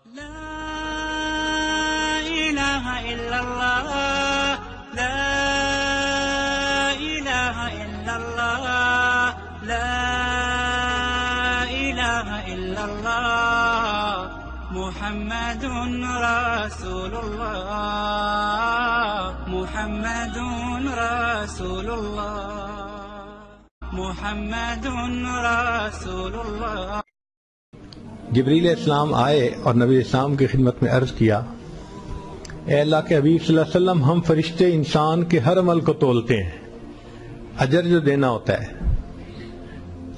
محمد رسول اللہ محمد رسول اللہ محمد رسول اللہ۔ جبریل السلام آئے اور نبی اسلام کی خدمت میں عرض کیا، اے اللہ کے حبیب صلی اللہ علیہ وسلم، ہم فرشتے انسان کے ہر عمل کو تولتے ہیں، اجر جو دینا ہوتا ہے،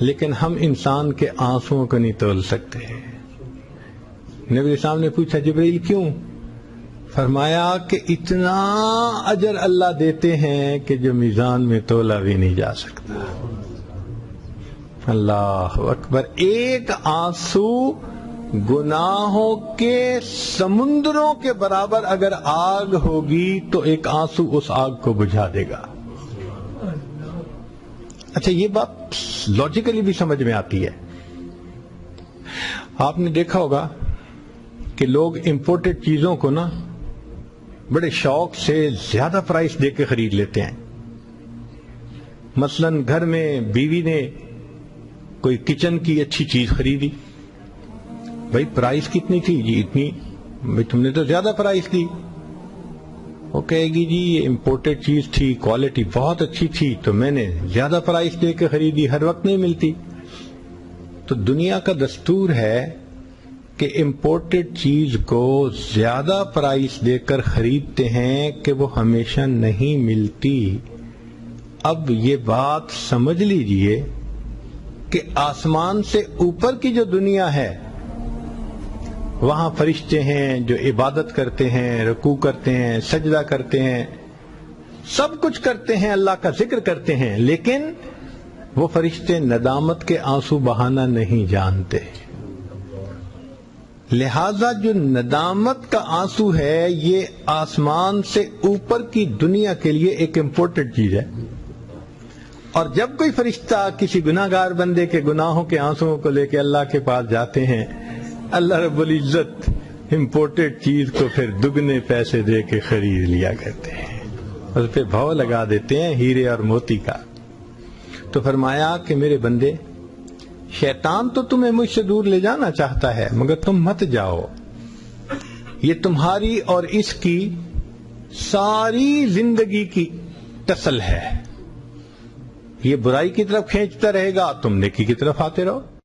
لیکن ہم انسان کے آنسوؤں کو نہیں تول سکتے۔ نبی اسلام نے پوچھا جبریل کیوں؟ فرمایا کہ اتنا اجر اللہ دیتے ہیں کہ جو میزان میں تولا بھی نہیں جا سکتا۔ اللہ اکبر! ایک آنسو گناہوں کے سمندروں کے برابر اگر آگ ہوگی تو ایک آنسو اس آگ کو بجھا دے گا۔ اچھا، یہ بات لاجیکلی بھی سمجھ میں آتی ہے۔ آپ نے دیکھا ہوگا کہ لوگ امپورٹڈ چیزوں کو نا بڑے شوق سے زیادہ پرائس دے کے خرید لیتے ہیں۔ مثلا گھر میں بیوی نے کوئی کچن کی اچھی چیز خریدی، بھائی پرائس کتنی تھی جی؟ اتنی۔ بھائی تم نے تو زیادہ پرائس دی۔ وہ کہے گی جی یہ امپورٹڈ چیز تھی، کوالٹی بہت اچھی تھی تو میں نے زیادہ پرائس دے کے خریدی، ہر وقت نہیں ملتی۔ تو دنیا کا دستور ہے کہ امپورٹڈ چیز کو زیادہ پرائس دے کر خریدتے ہیں کہ وہ ہمیشہ نہیں ملتی۔ اب یہ بات سمجھ لیجئے کہ آسمان سے اوپر کی جو دنیا ہے وہاں فرشتے ہیں جو عبادت کرتے ہیں، رکوع کرتے ہیں، سجدہ کرتے ہیں، سب کچھ کرتے ہیں، اللہ کا ذکر کرتے ہیں، لیکن وہ فرشتے ندامت کے آنسو بہانا نہیں جانتے۔ لہذا جو ندامت کا آنسو ہے یہ آسمان سے اوپر کی دنیا کے لیے ایک امپورٹنٹ چیز ہے، اور جب کوئی فرشتہ کسی گناہگار بندے کے گناہوں کے آنسوؤں کو لے کے اللہ کے پاس جاتے ہیں، اللہ رب العزت امپورٹڈ چیز کو پھر دگنے پیسے دے کے خرید لیا کرتے ہیں، اس پہ بھاؤ لگا دیتے ہیں ہیرے اور موتی کا۔ تو فرمایا کہ میرے بندے، شیطان تو تمہیں مجھ سے دور لے جانا چاہتا ہے مگر تم مت جاؤ، یہ تمہاری اور اس کی ساری زندگی کی ٹسل ہے، یہ برائی کی طرف کھینچتا رہے گا، تم نیکی کی طرف آتے رہو۔